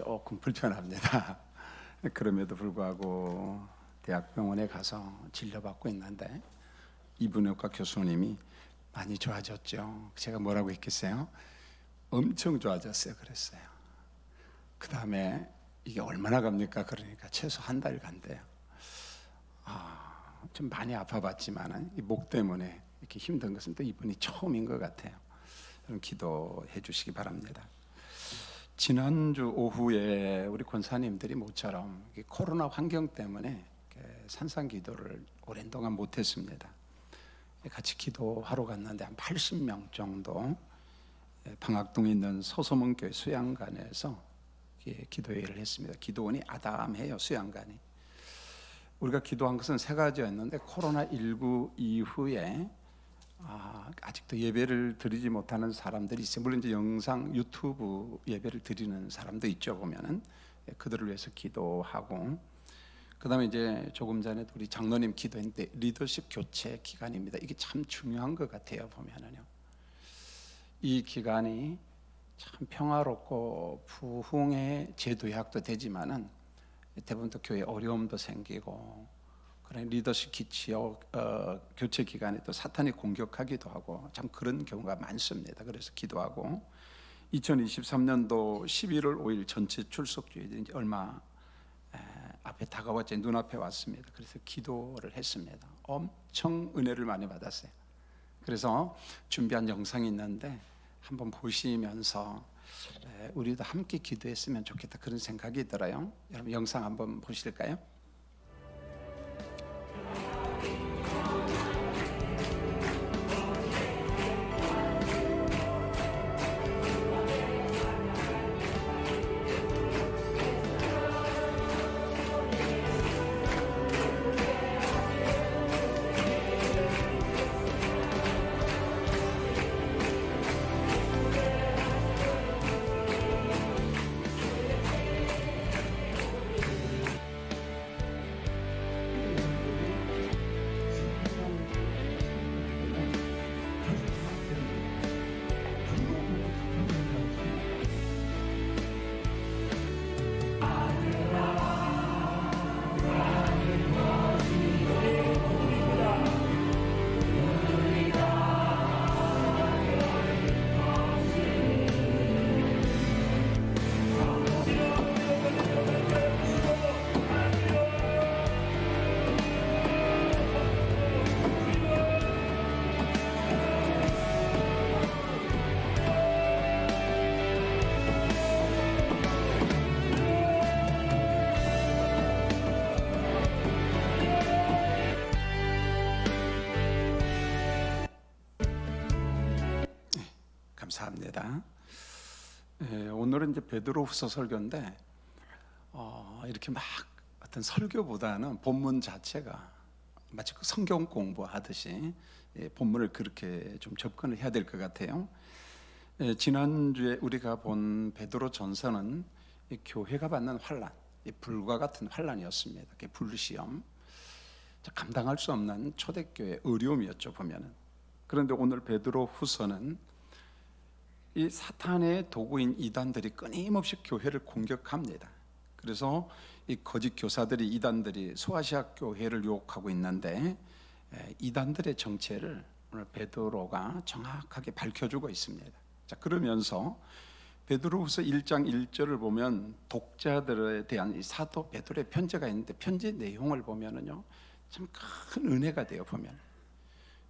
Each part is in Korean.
조금 불편합니다. 그럼에도 불구하고 대학병원에 가서 진료받고 있는데 이분의과 교수님이 많이 좋아졌죠. 제가 뭐라고 했겠어요? 엄청 좋아졌어요. 그랬어요. 그 다음에 이게 얼마나 갑니까? 그러니까 최소 한 달 간대요. 좀 많이 아파봤지만 이 목 때문에 이렇게 힘든 것은 또 이분이 처음인 것 같아요. 여러분 기도해 주시기 바랍니다. 지난주 오후에 우리 권사님들이 모처럼 코로나 환경 때문에 산상 기도를 오랜 동안 못했습니다. 같이 기도하러 갔는데 한 80명 정도 방학동에 있는 소소문교회 수양관에서 기도회를 했습니다. 기도원이 아담해요. 수양관이. 우리가 기도한 것은 세 가지였는데 코로나19 이후에 아직도 예배를 드리지 못하는 사람들이 있어요. 물론 이제 영상 유튜브 예배를 드리는 사람도 있죠. 보면은 그들을 위해서 기도하고, 그 다음에 이제 조금 전에 우리 장로님 기도했는데 리더십 교체 기간입니다. 이게 참 중요한 것 같아요. 보면은요, 이 기간이 참 평화롭고 부흥의 제도약도 되지만은 대부분 또 교회 어려움도 생기고, 그런 리더십 교체 기간에 또 사탄이 공격하기도 하고 참 그런 경우가 많습니다. 그래서 기도하고 2023년도 11월 5일 전체 출석주일이 이제 얼마 앞에 다가왔죠. 눈앞에 왔습니다. 그래서 기도를 했습니다. 엄청 은혜를 많이 받았어요. 그래서 준비한 영상이 있는데 한번 보시면서 우리도 함께 기도했으면 좋겠다, 그런 생각이 들어요. 여러분 영상 한번 보실까요? 감사합니다. 오늘은 이제 베드로후서 설교인데 이렇게 막 어떤 설교보다는 본문 자체가 마치 그 성경 공부하듯이 본문을 그렇게 좀 접근을 해야 될 것 같아요. 지난주에 우리가 본 베드로 전서는 교회가 받는 환난, 불과 같은 환난이었습니다. 불시험, 감당할 수 없는 초대교회 어려움이었죠 보면은. 그런데 오늘 베드로후서는 이 사탄의 도구인 이단들이 끊임없이 교회를 공격합니다. 그래서 이 거짓 교사들이, 이단들이 소아시아 교회를 유혹하고 있는데 이단들의 정체를 오늘 베드로가 정확하게 밝혀주고 있습니다. 자, 그러면서 베드로후서 1장 1절을 보면 독자들에 대한 이 사도 베드로의 편지가 있는데 편지 내용을 보면은요 참 큰 은혜가 돼요. 보면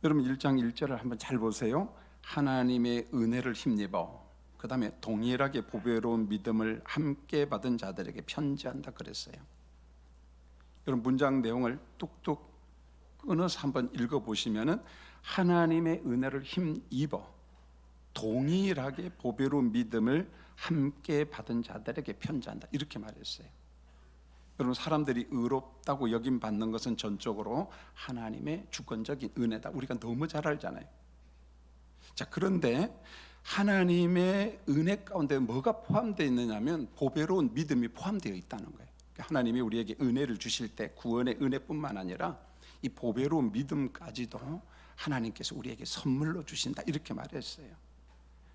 여러분 1장 1절을 한번 잘 보세요. 하나님의 은혜를 힘입어, 그 다음에 동일하게 보배로운 믿음을 함께 받은 자들에게 편지한다 그랬어요. 여러분 문장 내용을 뚝뚝 끊어서 한번 읽어보시면은 하나님의 은혜를 힘입어 동일하게 보배로운 믿음을 함께 받은 자들에게 편지한다, 이렇게 말했어요. 여러분 사람들이 의롭다고 여김 받는 것은 전적으로 하나님의 주권적인 은혜다, 우리가 너무 잘 알잖아요. 자, 그런데 하나님의 은혜 가운데 뭐가 포함되어 있느냐면 보배로운 믿음이 포함되어 있다는 거예요. 하나님이 우리에게 은혜를 주실 때 구원의 은혜뿐만 아니라 이 보배로운 믿음까지도 하나님께서 우리에게 선물로 주신다, 이렇게 말했어요.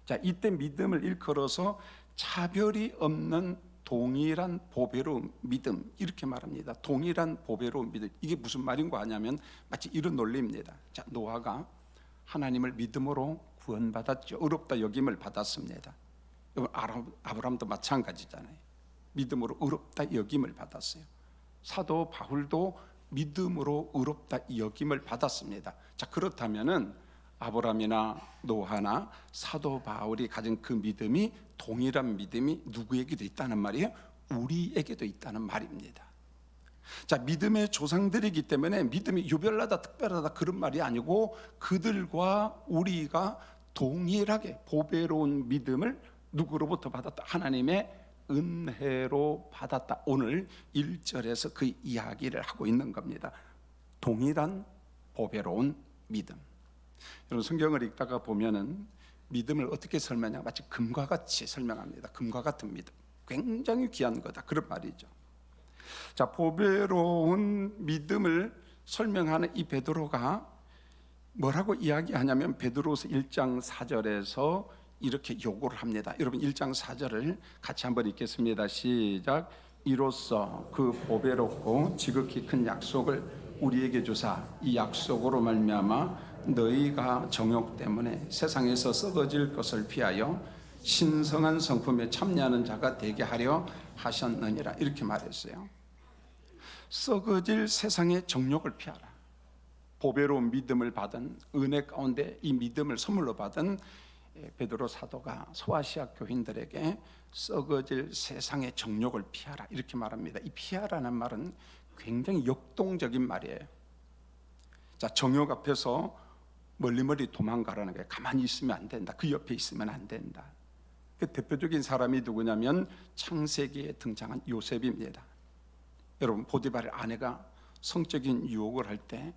자, 이때 믿음을 일컬어서 차별이 없는 동일한 보배로운 믿음 이렇게 말합니다. 동일한 보배로운 믿음. 이게 무슨 말인가 하냐면 마치 이런 논리입니다. 자, 노아가 하나님을 믿음으로 구원받았죠. 의롭다 여김을 받았습니다. 아브라함도 마찬가지잖아요. 믿음으로 의롭다 여김을 받았어요. 사도 바울도 믿음으로 의롭다 여김을 받았습니다. 자, 그렇다면은 아브라함이나 노아나 사도 바울이 가진 그 믿음이 동일한 믿음이 누구에게도 있다는 말이에요? 우리에게도 있다는 말입니다. 자, 믿음의 조상들이기 때문에 믿음이 유별나다 특별하다 그런 말이 아니고 그들과 우리가 동일하게 보배로운 믿음을 누구로부터 받았다? 하나님의 은혜로 받았다. 오늘 1절에서 그 이야기를 하고 있는 겁니다. 동일한 보배로운 믿음. 여러분, 성경을 읽다가 보면은 믿음을 어떻게 설명하냐, 마치 금과 같이 설명합니다. 금과 같은 믿음, 굉장히 귀한 거다 그런 말이죠. 자, 보배로운 믿음을 설명하는 이 베드로가 뭐라고 이야기하냐면 베드로서 1장 4절에서 이렇게 요구를 합니다. 여러분, 1장 4절을 같이 한번 읽겠습니다. 시작. 이로써 그 보배롭고 지극히 큰 약속을 우리에게 주사 이 약속으로 말미암아 너희가 정욕 때문에 세상에서 썩어질 것을 피하여 신성한 성품에 참여하는 자가 되게 하려 하셨느니라. 이렇게 말했어요. 썩어질 세상의 정욕을 피하라. 보배로운 믿음을 받은, 은혜 가운데 이 믿음을 선물로 받은 베드로 사도가 소아시아 교인들에게 썩어질 세상의 정욕을 피하라 이렇게 말합니다. 이 피하라는 말은 굉장히 역동적인 말이에요. 자, 정욕 앞에서 멀리 도망가라는 거예요. 가만히 있으면 안 된다. 그 옆에 있으면 안 된다. 그 대표적인 사람이 누구냐면 창세기에 등장한 요셉입니다. 여러분, 보디발의 아내가 성적인 유혹을 할 때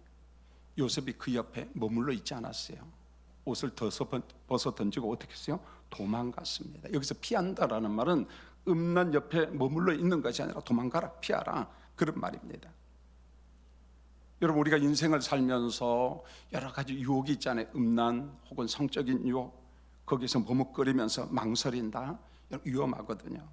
요셉이 그 옆에 머물러 있지 않았어요. 옷을 벗어 던지고 어떻게 했어요? 도망갔습니다. 여기서 피한다라는 말은 음란 옆에 머물러 있는 것이 아니라 도망가라, 피하라 그런 말입니다. 여러분, 우리가 인생을 살면서 여러 가지 유혹이 있잖아요. 음란 혹은 성적인 유혹, 거기서 머뭇거리면서 망설인다. 위험하거든요.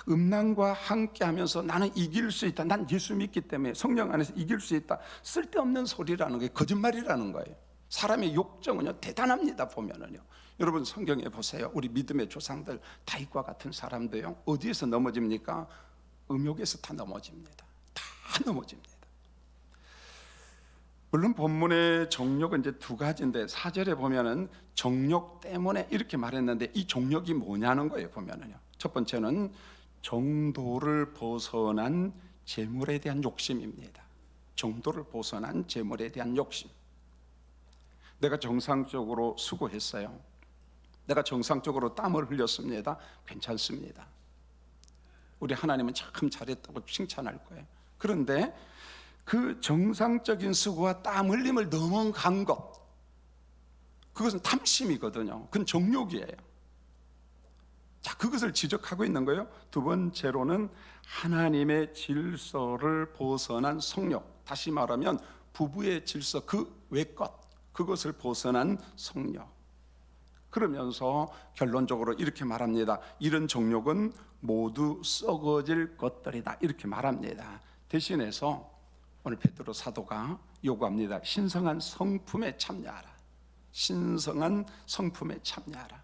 음란과 함께하면서 나는 이길 수 있다, 난 예수 믿기 때문에 성령 안에서 이길 수 있다, 쓸데없는 소리라는 게 거짓말이라는 거예요. 사람의 욕정은요 대단합니다. 보면은요, 여러분 성경에 보세요. 우리 믿음의 조상들 다윗과 같은 사람도요 어디에서 넘어집니까? 음욕에서 다 넘어집니다. 다 넘어집니다. 물론 본문의 정욕은 이제 두 가지인데 4절에 보면은 정욕 때문에 이렇게 말했는데 이 정욕이 뭐냐는 거예요. 보면은요, 첫 번째는 정도를 벗어난 재물에 대한 욕심입니다. 정도를 벗어난 재물에 대한 욕심. 내가 정상적으로 수고했어요. 내가 정상적으로 땀을 흘렸습니다. 괜찮습니다. 우리 하나님은 참 잘했다고 칭찬할 거예요. 그런데 그 정상적인 수고와 땀 흘림을 넘어간 것, 그것은 탐심이거든요. 그건 정욕이에요. 자, 그것을 지적하고 있는 거예요. 두 번째로는 하나님의 질서를 벗어난 성욕, 다시 말하면 부부의 질서 그 외것, 그것을 벗어난 성욕. 그러면서 결론적으로 이렇게 말합니다. 이런 정욕은 모두 썩어질 것들이다 이렇게 말합니다. 대신해서 오늘 베드로 사도가 요구합니다. 신성한 성품에 참여하라. 신성한 성품에 참여하라.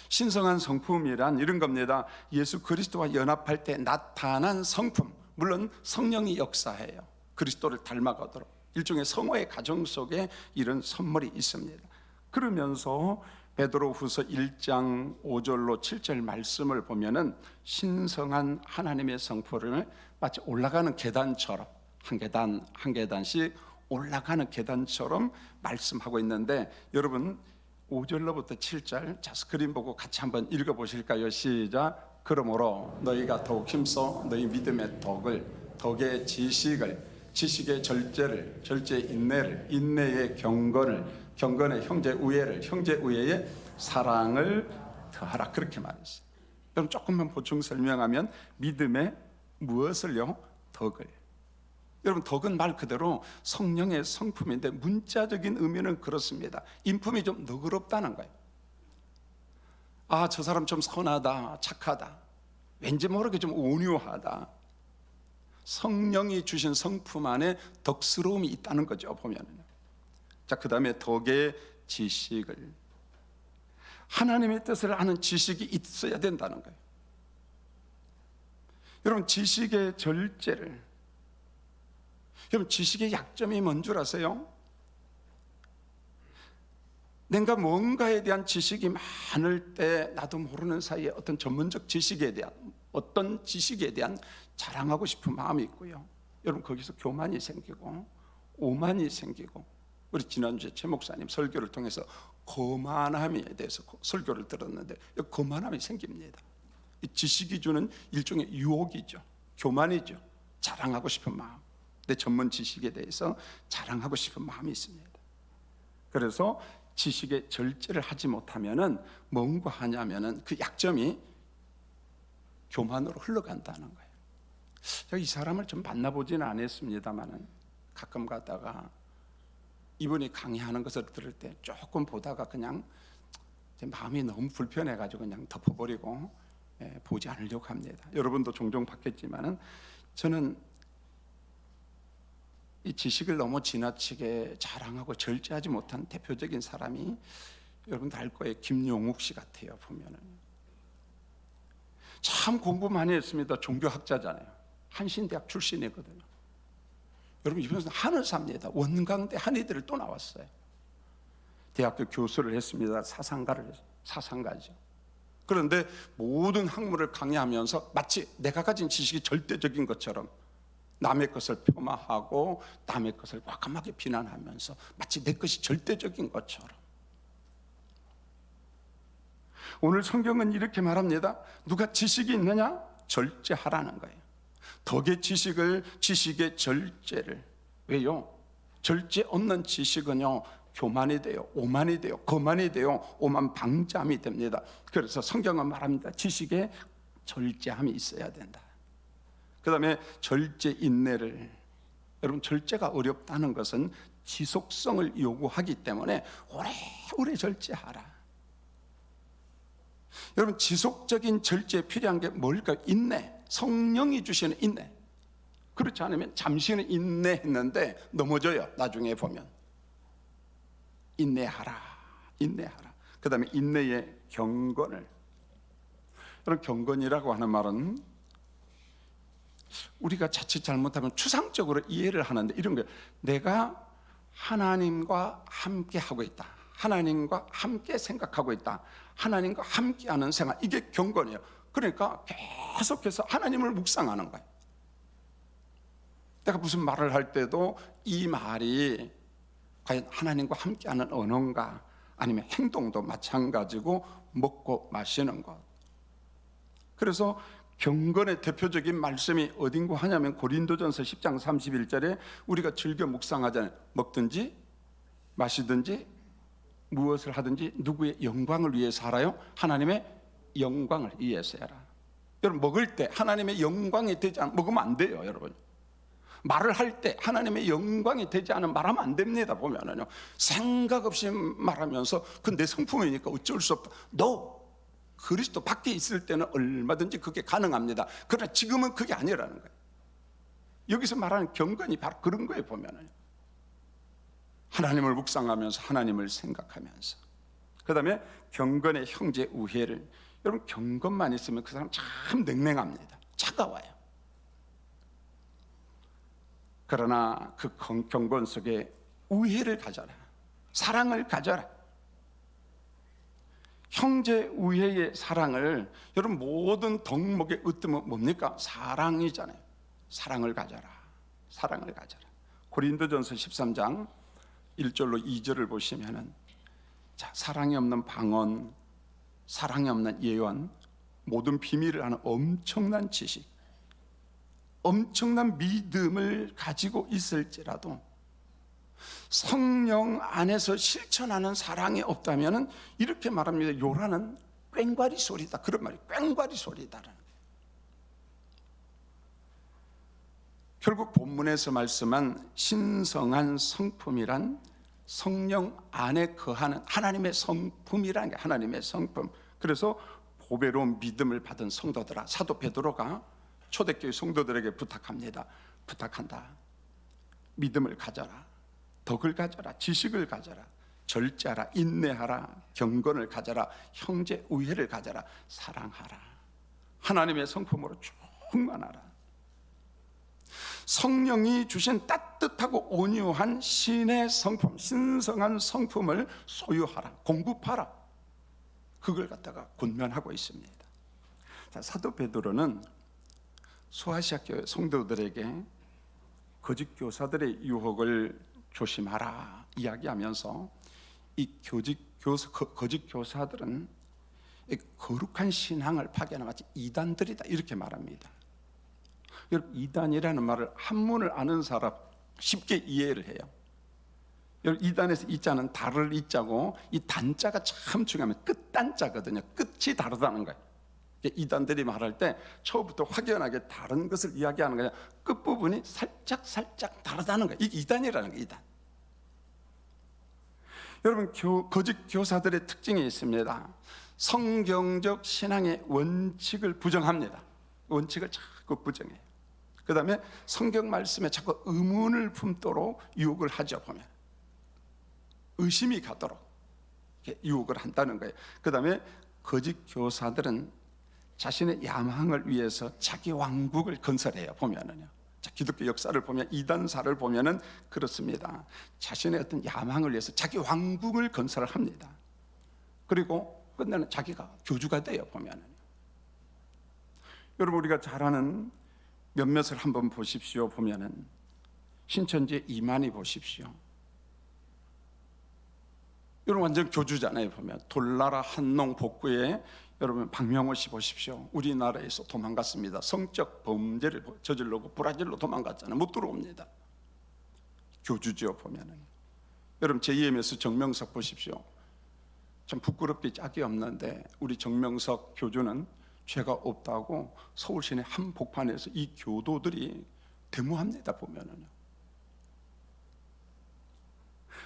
신성한 성품이란 이런 겁니다. 예수 그리스도와 연합할 때 나타난 성품, 물론 성령이 역사해요. 그리스도를 닮아가도록 일종의 성화의 과정 속에 이런 선물이 있습니다. 그러면서 베드로후서 1장 5절로 7절 말씀을 보면은 신성한 하나님의 성품을 마치 올라가는 계단처럼 한 계단 한 계단씩 올라가는 계단처럼 말씀하고 있는데, 여러분 5절로부터 7절 자, 스크린 보고 같이 한번 읽어보실까요? 시작. 그러므로 너희가 더욱 힘써 너희 믿음의 덕을, 덕의 지식을, 지식의 절제를, 절제의 인내를, 인내의 경건을, 경건의 형제 우애를, 형제 우애의 사랑을 더하라 그렇게 말했어요. 그럼 조금만 보충 설명하면 믿음의 무엇을요? 덕을. 여러분, 덕은 말 그대로 성령의 성품인데 문자적인 의미는 그렇습니다. 인품이 좀 너그럽다는 거예요. 아, 저 사람 좀 선하다, 착하다. 왠지 모르게 좀 온유하다. 성령이 주신 성품 안에 덕스러움이 있다는 거죠, 보면은. 자, 그 다음에 덕의 지식을, 하나님의 뜻을 아는 지식이 있어야 된다는 거예요. 여러분, 지식의 절제를, 여러분, 지식의 약점이 뭔 줄 아세요? 내가 뭔가에 대한 지식이 많을 때 나도 모르는 사이에 어떤 전문적 지식에 대한, 어떤 지식에 대한 자랑하고 싶은 마음이 있고요. 여러분, 거기서 교만이 생기고 오만이 생기고, 우리 지난주에 최 목사님 설교를 통해서 거만함에 대해서 설교를 들었는데, 거만함이 생깁니다. 이 지식이 주는 일종의 유혹이죠. 교만이죠. 자랑하고 싶은 마음, 내 전문 지식에 대해서 자랑하고 싶은 마음이 있습니다. 그래서 지식의 절제를 하지 못하면은 뭔가 하냐면은 그 약점이 교만으로 흘러간다는 거예요. 제가 이 사람을 좀 만나보지는 않았습니다만은 가끔 가다가 이분이 강의하는 것을 들을 때 조금 보다가 그냥 제 마음이 너무 불편해가지고 그냥 덮어버리고 보지 않으려고 합니다. 여러분도 종종 봤겠지만은 저는 이 지식을 너무 지나치게 자랑하고 절제하지 못한 대표적인 사람이 여러분도 알 거예요. 김용욱 씨 같아요. 보면은 참 공부 많이 했습니다. 종교학자잖아요. 한신대학 출신이거든요. 여러분, 이분은 하늘 삽니다. 원광대 한의대를 또 나왔어요. 대학교 교수를 했습니다. 사상가죠. 그런데 모든 학문을 강의하면서 마치 내가 가진 지식이 절대적인 것처럼 남의 것을 폄하하고 남의 것을 과감하게 비난하면서 마치 내 것이 절대적인 것처럼. 오늘 성경은 이렇게 말합니다. 누가 지식이 있느냐? 절제하라는 거예요. 덕의 지식을, 지식의 절제를. 왜요? 절제 없는 지식은요, 교만이 돼요, 오만이 돼요, 거만이 돼요, 오만방자함이 됩니다. 그래서 성경은 말합니다. 지식에 절제함이 있어야 된다. 그 다음에 절제 인내를, 여러분, 절제가 어렵다는 것은 지속성을 요구하기 때문에 오래오래 절제하라. 여러분, 지속적인 절제에 필요한 게 뭘까요? 인내, 성령이 주시는 인내. 그렇지 않으면 잠시는 인내했는데 넘어져요. 나중에 보면. 인내하라. 그 다음에 인내의 경건을. 여러분, 경건이라고 하는 말은 우리가 자칫 잘못하면 추상적으로 이해를 하는데 이런 거예요. 내가 하나님과 함께 하고 있다, 하나님과 함께 생각하고 있다, 하나님과 함께하는 생활, 이게 경건이에요. 그러니까 계속해서 하나님을 묵상하는 거예요. 내가 무슨 말을 할 때도 이 말이 과연 하나님과 함께하는 언어인가, 아니면 행동도 마찬가지고 먹고 마시는 것. 그래서 경건의 대표적인 말씀이 어딘고 하냐면 고린도전서 10장 31절에 우리가 즐겨 묵상하잖아요. 먹든지 마시든지 무엇을 하든지 누구의 영광을 위해서 하라요? 하나님의 영광을 위해서 해라. 여러분, 먹을 때 하나님의 영광이 되지 않으면 먹으면 안 돼요. 여러분, 말을 할 때 하나님의 영광이 되지 않으면 말하면 안 됩니다. 보면은요, 생각 없이 말하면서 그건 내 성품이니까 어쩔 수 없다. 그리스도 밖에 있을 때는 얼마든지 그게 가능합니다. 그러나 지금은 그게 아니라는 거예요. 여기서 말하는 경건이 바로 그런 거예요. 보면은 하나님을 묵상하면서, 하나님을 생각하면서. 그 다음에 경건의 형제 우애를. 여러분, 경건만 있으면 그 사람 참 냉랭합니다. 차가워요. 그러나 그 경건 속에 우애를 가져라, 사랑을 가져라. 형제 우애의 사랑을, 여러분, 모든 덕목의 으뜸은 뭡니까? 사랑이잖아요. 사랑을 가져라. 고린도전서 13장 1절로 2절을 보시면은, 자, 사랑이 없는 방언, 사랑이 없는 예언, 모든 비밀을 아는 엄청난 지식, 엄청난 믿음을 가지고 있을지라도 성령 안에서 실천하는 사랑이 없다면 이렇게 말합니다. 요란은 꽹과리 소리다. 그런 말이 꽹과리 소리다라는 거예요. 결국 본문에서 말씀한 신성한 성품이란 성령 안에 거하는 하나님의 성품이라는 게 하나님의 성품. 그래서 보배로운 믿음을 받은 성도들아, 사도 베드로가 초대교회 성도들에게 부탁한다. 믿음을 가져라, 덕을 가져라, 지식을 가져라, 절제하라, 인내하라, 경건을 가져라, 형제 우애를 가져라, 사랑하라, 하나님의 성품으로 충만하라. 성령이 주신 따뜻하고 온유한 신의 성품, 신성한 성품을 소유하라, 공급하라. 그걸 갖다가 권면하고 있습니다. 자, 사도 베드로는 소아시아 교회 성도들에게 거짓 교사들의 유혹을 조심하라 이야기하면서 이 거짓 교사들은 이 거룩한 신앙을 파괴하는 마치 이단들이다 이렇게 말합니다. 여러분, 이단이라는 말을 한문을 아는 사람 쉽게 이해를 해요. 여러분, 이단에서 이자는 다를 이자고, 이 단자가 참 중요하면 끝단자거든요. 끝이 다르다는 거예요. 이단들이 말할 때 처음부터 확연하게 다른 것을 이야기하는 거예요. 끝부분이 살짝 다르다는 거예요. 이게 이단이라는 거예요. 이단. 여러분, 거짓 교사들의 특징이 있습니다. 성경적 신앙의 원칙을 부정합니다. 원칙을 자꾸 부정해요. 그 다음에 성경 말씀에 자꾸 의문을 품도록 유혹을 하죠. 보면 의심이 가도록 유혹을 한다는 거예요. 그 다음에 거짓 교사들은 자신의 야망을 위해서 자기 왕국을 건설해요. 보면은요, 자, 기독교 역사를 보면, 이단사를 보면은 그렇습니다. 자신의 어떤 야망을 위해서 자기 왕국을 건설을 합니다. 그리고 끝내는 자기가 교주가 돼요. 보면은. 여러분, 우리가 잘 아는 몇몇을 한번 보십시오. 보면은 신천지의 이만희 보십시오. 여러분, 완전 교주잖아요. 보면 돌나라 한농 복구에 여러분 박명호 씨 보십시오. 우리나라에서 도망갔습니다. 성적 범죄를 저질러고 브라질로 도망갔잖아요. 못 들어옵니다. 교주죠. 보면은 여러분, JMS 정명석 보십시오. 참 부끄럽게 짝이 없는데 우리 정명석 교주는 죄가 없다고 서울 시내 한복판에서 이 교도들이 데모합니다. 보면은요,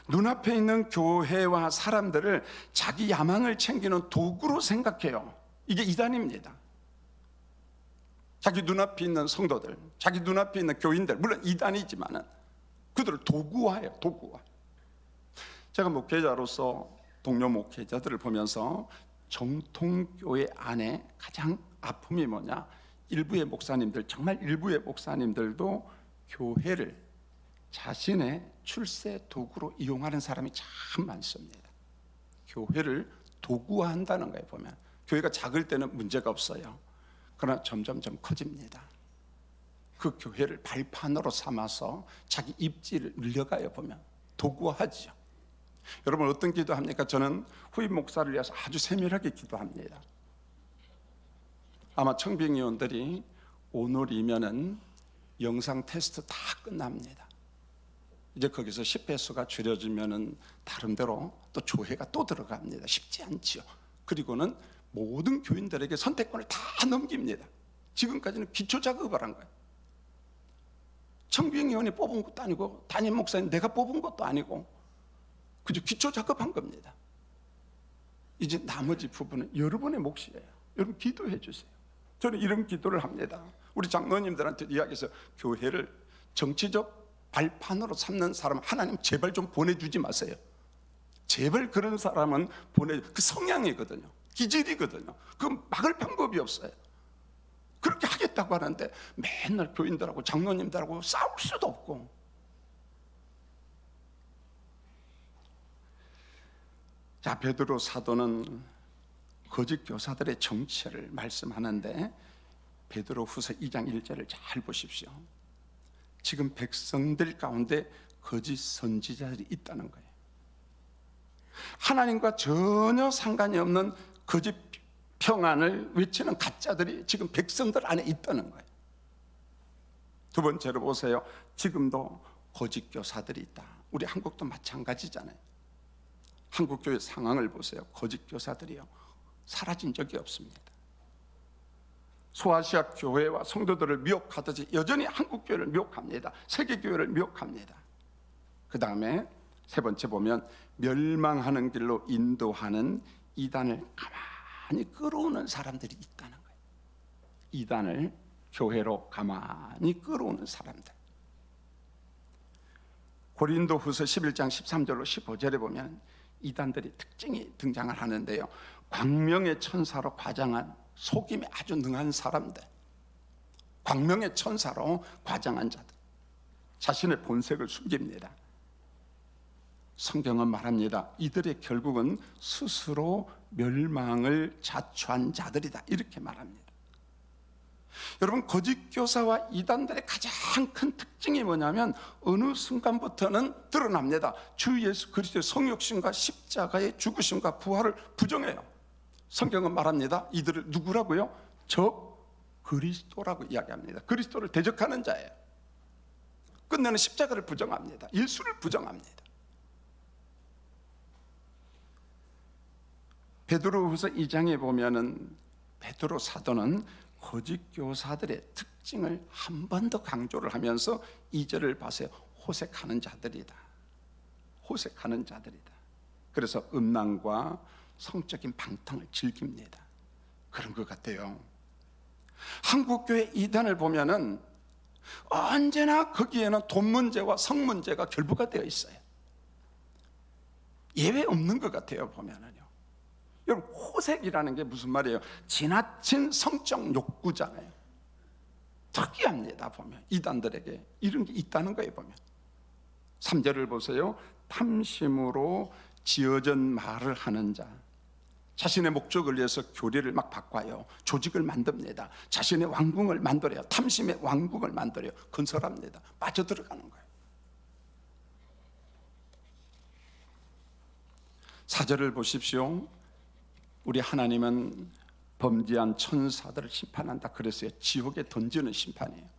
눈앞에 있는 교회와 사람들을 자기 야망을 챙기는 도구로 생각해요. 이게 이단입니다. 자기 눈앞에 있는 성도들, 자기 눈앞에 있는 교인들, 물론 이단이지만은 그들을 도구화해요. 도구화. 제가 목회자로서 동료 목회자들을 보면서 정통교회 안에 가장 아픔이 뭐냐, 일부의 목사님들, 정말 일부의 목사님들도 교회를 자신의 출세 도구로 이용하는 사람이 참 많습니다. 교회를 도구화한다는 거예요. 보면 교회가 작을 때는 문제가 없어요. 그러나 점점점 커집니다. 그 교회를 발판으로 삼아서 자기 입지를 늘려가요. 보면 도구화하죠. 여러분, 어떤 기도합니까? 저는 후임 목사를 위해서 아주 세밀하게 기도합니다. 아마 청빙위원들이 오늘이면은 영상 테스트 다 끝납니다. 이제 거기서 10배수가 줄여지면은 다른데로 또 조회가 또 들어갑니다. 쉽지 않지요. 그리고는 모든 교인들에게 선택권을 다 넘깁니다. 지금까지는 기초 작업을 한 거예요. 청빙위원이 뽑은 것도 아니고 담임 목사님 내가 뽑은 것도 아니고 그저 기초 작업한 겁니다. 이제 나머지 부분은 여러분의 몫이에요. 여러분 기도해 주세요. 저는 이런 기도를 합니다. 우리 장로님들한테 이야기해서 교회를 정치적 발판으로 삼는 사람 하나님 제발 좀 보내주지 마세요. 제발 그런 사람은 그 성향이거든요. 기질이거든요. 그 막을 방법이 없어요. 그렇게 하겠다고 하는데 맨날 교인들하고 장로님들하고 싸울 수도 없고. 자, 베드로 사도는 거짓 교사들의 정체를 말씀하는데 베드로 후서 2장 1절을 잘 보십시오. 지금 백성들 가운데 거짓 선지자들이 있다는 거예요. 하나님과 전혀 상관이 없는 거짓 평안을 외치는 가짜들이 지금 백성들 안에 있다는 거예요. 두 번째로 보세요. 지금도 거짓 교사들이 있다. 우리 한국도 마찬가지잖아요. 한국 교회 상황을 보세요. 거짓 교사들이요, 사라진 적이 없습니다. 소아시아 교회와 성도들을 미혹하듯이 여전히 한국 교회를 미혹합니다. 세계 교회를 미혹합니다. 그 다음에 세 번째 보면 멸망하는 길로 인도하는 이단을 가만히 끌어오는 사람들이 있다는 거예요. 이단을 교회로 가만히 끌어오는 사람들. 고린도후서 11장 13절로 15절에 보면 이단들이 특징이 등장을 하는데요, 광명의 천사로 과장한 속임에 아주 능한 사람들, 광명의 천사로 과장한 자들, 자신의 본색을 숨깁니다. 성경은 말합니다. 이들의 결국은 스스로 멸망을 자초한 자들이다, 이렇게 말합니다. 여러분, 거짓 교사와 이단들의 가장 큰 특징이 뭐냐면 어느 순간부터는 드러납니다. 주 예수 그리스도의 성육신과 십자가의 죽으심과 부활을 부정해요. 성경은 말합니다. 이들을 누구라고요? 저 그리스도라고 이야기합니다. 그리스도를 대적하는 자예요. 끝내는 십자가를 부정합니다. 예수를 부정합니다. 베드로후서 2장에 보면은 베드로 사도는 거짓 교사들의 특징을 한 번 더 강조를 하면서 2절을 봐서요, 호색하는 자들이다, 호색하는 자들이다. 그래서 음란과 성적인 방탕을 즐깁니다. 그런 것 같아요. 한국교회 이단을 보면은 언제나 거기에는 돈 문제와 성 문제가 결부가 되어 있어요. 예외 없는 것 같아요, 보면은요. 여러분, 호색이라는 게 무슨 말이에요? 지나친 성적 욕구잖아요. 특이합니다, 보면. 이단들에게 이런 게 있다는 거예요, 보면. 3절을 보세요. 탐심으로 지어진 말을 하는 자, 자신의 목적을 위해서 교리를 막 바꿔요. 조직을 만듭니다. 자신의 왕궁을 만들어요. 탐심의 왕궁을 만들어요. 건설합니다. 빠져들어가는 거예요. 4절을 보십시오. 우리 하나님은 범죄한 천사들을 심판한다 그랬어요. 지옥에 던지는 심판이에요.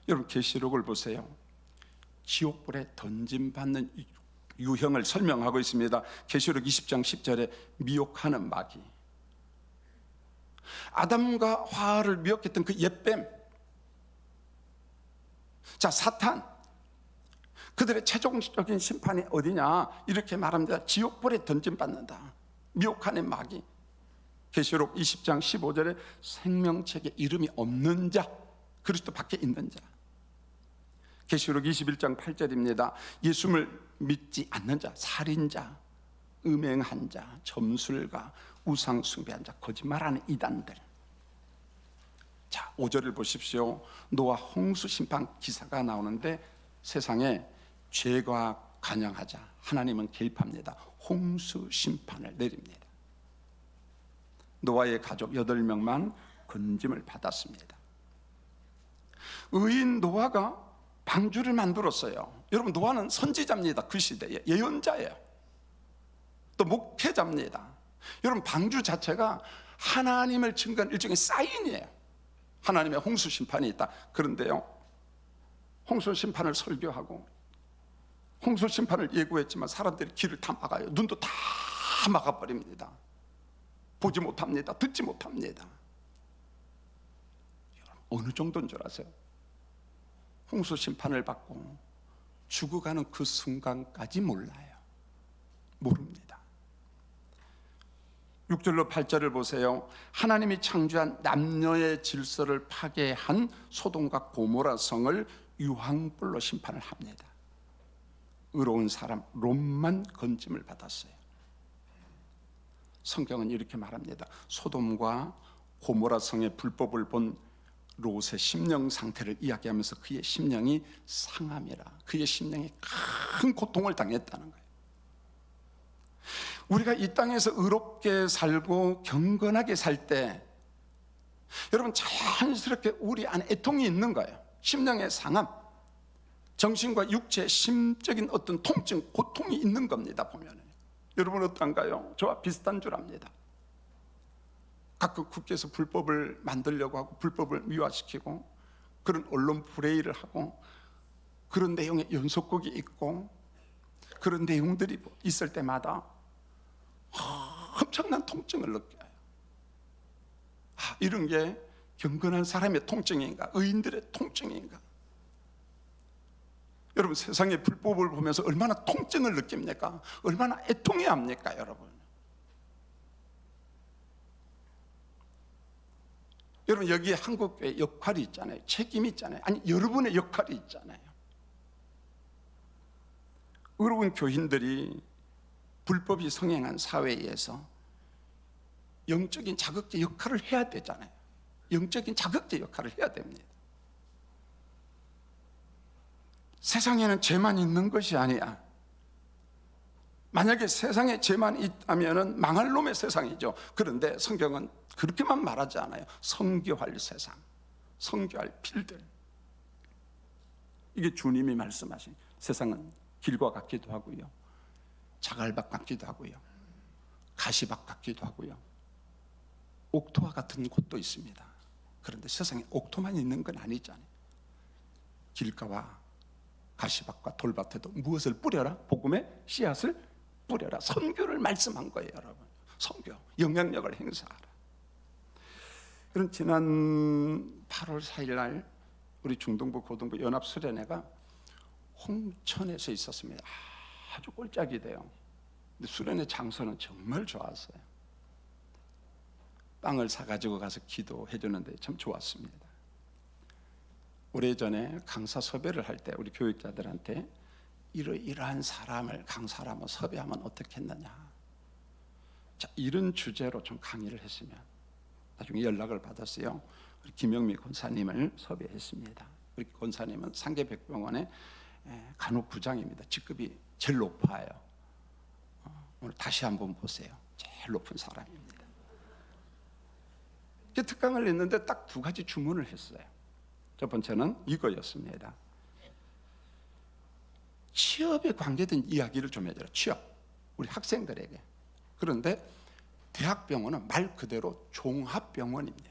여러분, 계시록을 보세요. 지옥불에 던짐받는 유형을 설명하고 있습니다. 계시록 20장 10절에 미혹하는 마귀, 아담과 하와를 미혹했던 그 옛뱀, 자, 사탄, 그들의 최종적인 심판이 어디냐, 이렇게 말합니다. 지옥불에 던짐받는다. 미혹하는 마귀. 계시록 20장 15절에 생명책에 이름이 없는 자, 그리스도 밖에 있는 자. 계시록 21장 8절입니다. 예수를 믿지 않는 자, 살인자, 음행한 자, 점술가, 우상 숭배한 자, 거짓말하는 이단들. 자, 5절을 보십시오. 노아 홍수 심판 기사가 나오는데 세상에 죄가 관영하자 하나님은 개입합니다. 홍수 심판을 내립니다. 노아의 가족 8명만 건짐을 받았습니다. 의인 노아가 방주를 만들었어요. 여러분, 노아는 선지자입니다. 그 시대에 예언자예요. 또 목회자입니다. 여러분, 방주 자체가 하나님을 증거한 일종의 사인이에요. 하나님의 홍수 심판이 있다. 그런데요, 홍수 심판을 설교하고 홍수 심판을 예고했지만 사람들이 길을 다 막아요. 눈도 다 막아버립니다. 보지 못합니다. 듣지 못합니다. 어느 정도인 줄 아세요? 홍수 심판을 받고 죽어가는 그 순간까지 몰라요. 모릅니다. 6절로 8절을 보세요. 하나님이 창조한 남녀의 질서를 파괴한 소돔과 고모라 성을 유황불로 심판을 합니다. 의로운 사람 롯만 건짐을 받았어요. 성경은 이렇게 말합니다. 소돔과 고모라 성의 불법을 본 롯의 심령 상태를 이야기하면서 그의 심령이 상함이라, 그의 심령이 큰 고통을 당했다는 거예요. 우리가 이 땅에서 의롭게 살고 경건하게 살 때 여러분, 자연스럽게 우리 안에 애통이 있는 거예요. 심령의 상함, 정신과 육체의 심적인 어떤 통증, 고통이 있는 겁니다. 보면은 여러분 어떤가요? 저와 비슷한 줄 압니다. 가끔 국회에서 불법을 만들려고 하고 불법을 미화시키고 그런 언론 플레이를 하고 그런 내용의 연속극이 있고 그런 내용들이 있을 때마다 엄청난 통증을 느껴요. 이런 게 경건한 사람의 통증인가? 의인들의 통증인가? 여러분, 세상의 불법을 보면서 얼마나 통증을 느낍니까? 얼마나 애통해야 합니까, 여러분? 여러분, 여기에 한국교회 역할이 있잖아요. 책임이 있잖아요. 아니, 여러분의 역할이 있잖아요. 여러분 교인들이 불법이 성행한 사회에서 영적인 자극제 역할을 해야 되잖아요. 영적인 자극제 역할을 해야 됩니다. 세상에는 죄만 있는 것이 아니야. 만약에 세상에 죄만 있다면 망할 놈의 세상이죠. 그런데 성경은 그렇게만 말하지 않아요. 성교할 세상, 성교할 필들. 이게 주님이 말씀하신, 세상은 길과 같기도 하고요, 자갈밭 같기도 하고요, 가시밭 같기도 하고요, 옥토와 같은 곳도 있습니다. 그런데 세상에 옥토만 있는 건 아니잖아요. 길가와 가시밭과 돌밭에도 무엇을 뿌려라? 복음의 씨앗을 뿌려라. 선교를 말씀한 거예요, 여러분. 선교, 영향력을 행사하라. 여러분, 지난 8월 4일 날 우리 중동부 고등부 연합수련회가 홍천에서 있었습니다. 아주 꼴짝이 돼요. 근데 수련회 장소는 정말 좋았어요. 빵을 사가지고 가서 기도해 주는데 참 좋았습니다. 오래전에 강사 섭외를 할 때 우리 교육자들한테 이러이러한 사람을, 강사를 한번 섭외하면 어떻겠느냐, 자, 이런 주제로 좀 강의를 했으면. 나중에 연락을 받았어요. 우리 김영미 권사님을 섭외했습니다. 우리 권사님은 상계백병원의 간호부장입니다. 직급이 제일 높아요. 오늘 다시 한번 보세요. 제일 높은 사람입니다. 특강을 했는데 딱 두 가지 주문을 했어요. 첫 번째는 이거였습니다. 취업에 관계된 이야기를 좀 해줘라. 취업, 우리 학생들에게. 그런데 대학병원은 말 그대로 종합병원입니다.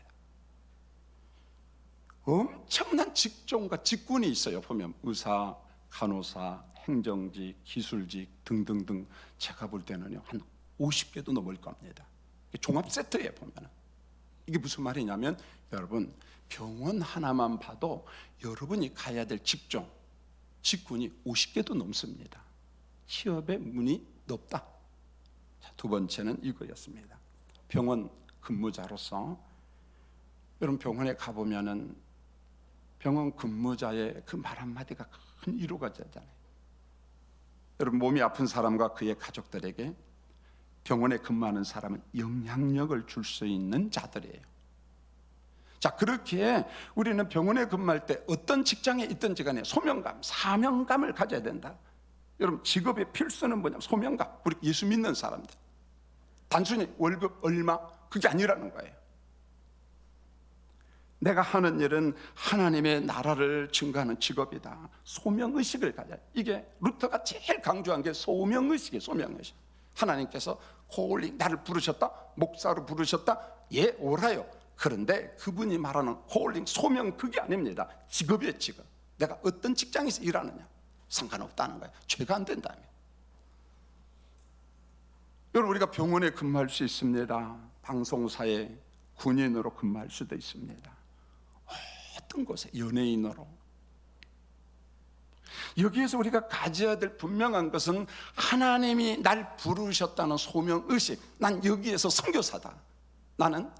엄청난 직종과 직군이 있어요. 보면 의사, 간호사, 행정직, 기술직 등등등. 제가 볼 때는요, 한 50개도 넘을 겁니다. 종합 세트에 보면은. 이게 무슨 말이냐면, 여러분, 병원 하나만 봐도 여러분이 가야 될 직종, 직군이 50개도 넘습니다. 취업의 문이 높다. 자, 두 번째는 이거였습니다. 병원 근무자로서, 여러분 병원에 가보면은 병원 근무자의 그 말 한마디가 큰 위로가 되잖아요. 여러분, 몸이 아픈 사람과 그의 가족들에게 병원에 근무하는 사람은 영향력을 줄 수 있는 자들이에요. 자, 그렇게 우리는 병원에 근무할 때 어떤 직장에 있든지 간에 소명감, 사명감을 가져야 된다. 여러분, 직업의 필수는 뭐냐면 소명감. 우리 예수 믿는 사람들, 단순히 월급 얼마, 그게 아니라는 거예요. 내가 하는 일은 하나님의 나라를 증거하는 직업이다. 소명의식을 가져야. 이게 루터가 제일 강조한 게 소명의식이에요. 소명의식. 하나님께서 콜링, 나를 부르셨다, 목사로 부르셨다, 예, 오라요. 그런데 그분이 말하는 콜링, 소명, 그게 아닙니다. 직업이에요. 직업. 내가 어떤 직장에서 일하느냐 상관없다는 거예요. 죄가 안 된다면. 여러분, 우리가 병원에 근무할 수 있습니다. 방송사에 군인으로 근무할 수도 있습니다. 어떤 곳에 연예인으로. 여기에서 우리가 가져야 될 분명한 것은 하나님이 날 부르셨다는 소명의식. 난 여기에서 선교사다. 나는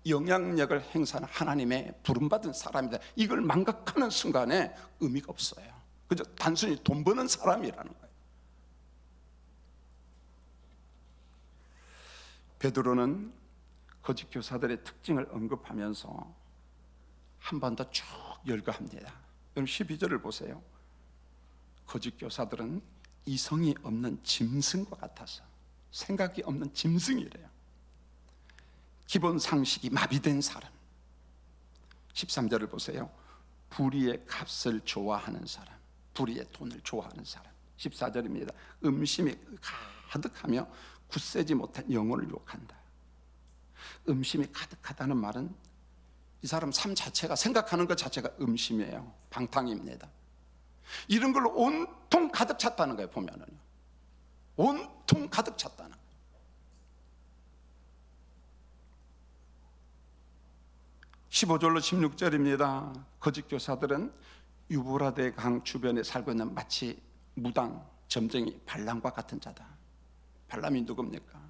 영향력을 행사하는 하나님의 부름받은 사람이다. 이걸 망각하는 순간에 의미가 없어요. 그저 단순히 돈 버는 사람이라는 거예요. 베드로는 거짓 교사들의 특징을 언급하면서 한 번 더 쭉 열거합니다. 여러분, 12절을 보세요. 거짓 교사들은 이성이 없는 짐승과 같아서, 생각이 없는 짐승이래요. 기본 상식이 마비된 사람. 13절을 보세요. 불의의 값을 좋아하는 사람, 불의의 돈을 좋아하는 사람. 14절입니다. 음심이 가득하며 굳세지 못한 영혼을 유혹한다. 음심이 가득하다는 말은 이 사람 삶 자체가, 생각하는 것 자체가 음심이에요. 방탕입니다. 이런 걸로 온통 가득 찼다는 거예요. 보면은 온통 가득 찼다는 거예요. 15절로 16절입니다. 거짓 교사들은 유브라데 강 주변에 살고 있는 마치 무당, 점쟁이, 발람과 같은 자다. 발람이 누굽니까?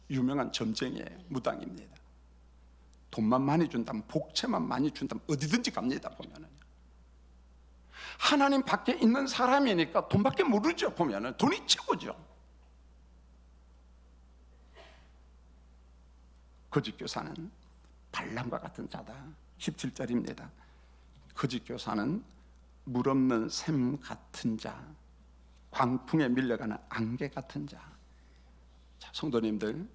유명한 점쟁이에요. 무당입니다. 돈만 많이 준다면, 복채만 많이 준다면 어디든지 갑니다. 보면은 하나님 밖에 있는 사람이니까 돈밖에 모르죠. 보면은 돈이 최고죠. 거짓 교사는 발람과 같은 자다. 17절입니다. 거짓 교사는 물 없는 샘 같은 자, 광풍에 밀려가는 안개 같은 자. 자, 성도님들,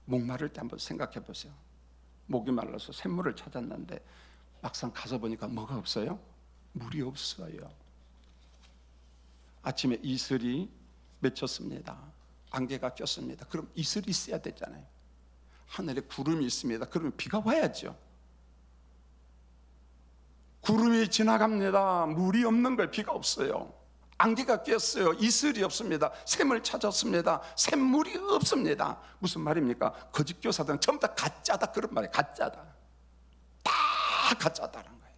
목마를 때 한번 생각해 보세요. 목이 말라서 샘물을 찾았는데 막상 가서 보니까 뭐가 없어요? 물이 없어요. 아침에 이슬이 맺혔습니다. 안개가 꼈습니다. 그럼 이슬이 있어야 되잖아요. 하늘에 구름이 있습니다. 그러면 비가 와야죠. 구름이 지나갑니다. 물이 없는 거예요. 비가 없어요. 안개가 꼈어요. 이슬이 없습니다. 샘을 찾았습니다. 샘물이 없습니다. 무슨 말입니까? 거짓 교사들은 전부 다 가짜다, 그런 말이에요. 가짜다. 다 가짜다라는 거예요.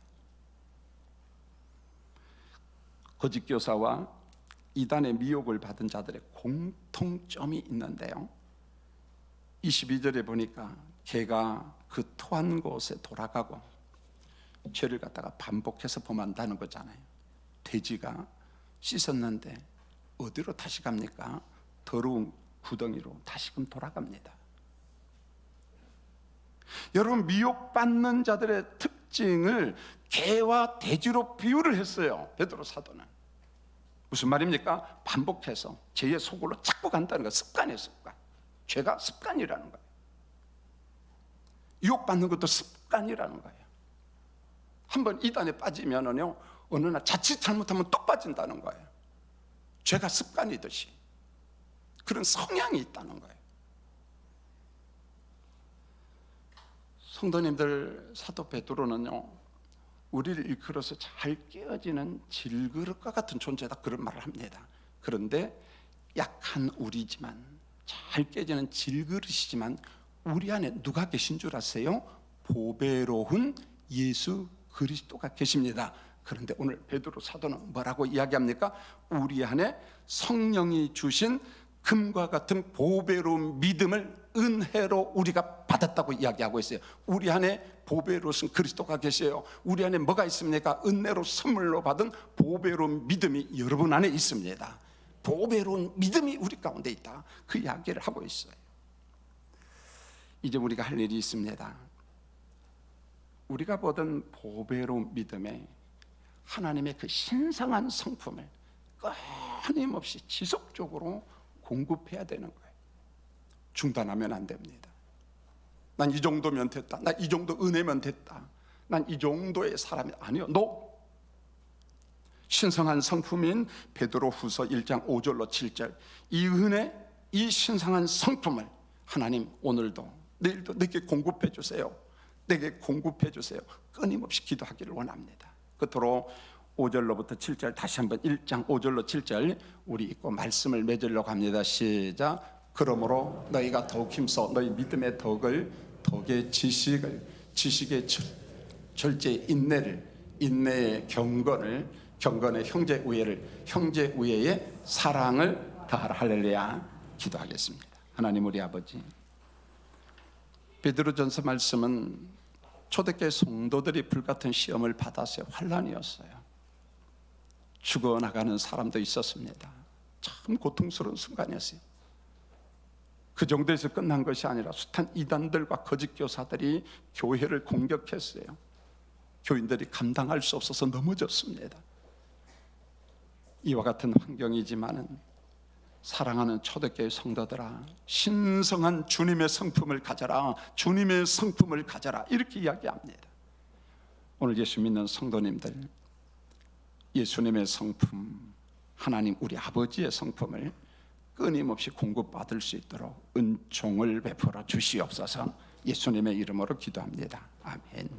거짓 교사와 이단의 미혹을 받은 자들의 공통점이 있는데요, 22절에 보니까 개가 그 토한 곳에 돌아가고 죄를 갖다가 반복해서 범한다는 거잖아요. 돼지가 씻었는데 어디로 다시 갑니까? 더러운 구덩이로 다시금 돌아갑니다. 여러분, 미혹받는 자들의 특징을 개와 돼지로 비유를 했어요. 베드로 사도는. 무슨 말입니까? 반복해서 죄의 속으로 자꾸 간다는 거예요. 습관이에요, 습관. 죄가 습관이라는 거예요. 유혹받는 것도 습관이라는 거예요. 한번 이단에 빠지면은요, 어느 날 자칫 잘못하면 또 빠진다는 거예요. 죄가 습관이듯이 그런 성향이 있다는 거예요. 성도님들, 사도 베드로는요, 우리를 일컬어서 잘 깨어지는 질그릇과 같은 존재다, 그런 말을 합니다. 그런데 약한 우리지만, 잘 깨지는 질그릇이지만 우리 안에 누가 계신 줄 아세요? 보배로운 예수 그리스도가 계십니다. 그런데 오늘 베드로 사도는 뭐라고 이야기합니까? 우리 안에 성령이 주신 금과 같은 보배로운 믿음을 은혜로 우리가 받았다고 이야기하고 있어요. 우리 안에 보배로우신 그리스도가 계세요. 우리 안에 뭐가 있습니까? 은혜로 선물로 받은 보배로운 믿음이 여러분 안에 있습니다. 보배로운 믿음이 우리 가운데 있다, 그 이야기를 하고 있어요. 이제 우리가 할 일이 있습니다. 우리가 보던 보배로운 믿음에 하나님의 그 신성한 성품을 끊임없이 지속적으로 공급해야 되는 거예요. 중단하면 안 됩니다. 난 이 정도면 됐다, 난 이 정도 은혜면 됐다, 난 이 정도의 사람이 아니요. 신성한 성품인 베드로 후서 1장 5절로 7절, 이 은혜, 이 신성한 성품을 하나님 오늘도 내일도 내게 공급해 주세요. 내게 공급해 주세요. 끊임없이 기도하기를 원합니다. 끝으로 5절로부터 7절 다시 한번 1장 5절로 7절 우리 읽고 말씀을 맺으려고 합니다. 시작. 그러므로 너희가 더욱 힘써 너희 믿음의 덕의 지식을, 지식의 절제의 인내를, 인내의 경건을, 경건의 형제 우애를, 형제 우애의 사랑을 더하라. 할렐루야. 기도하겠습니다. 하나님 우리 아버지, 베드로전서 말씀은 초대교회 성도들이 불같은 시험을 받았어요. 환난이었어요. 죽어나가는 사람도 있었습니다. 참 고통스러운 순간이었어요. 그 정도에서 끝난 것이 아니라 숱한 이단들과 거짓 교사들이 교회를 공격했어요. 교인들이 감당할 수 없어서 넘어졌습니다. 이와 같은 환경이지만은 사랑하는 초대교회 성도들아, 신성한 주님의 성품을 가져라, 주님의 성품을 가져라, 이렇게 이야기합니다. 오늘 예수 믿는 성도님들, 예수님의 성품, 하나님 우리 아버지의 성품을 끊임없이 공급받을 수 있도록 은총을 베풀어 주시옵소서. 예수님의 이름으로 기도합니다. 아멘.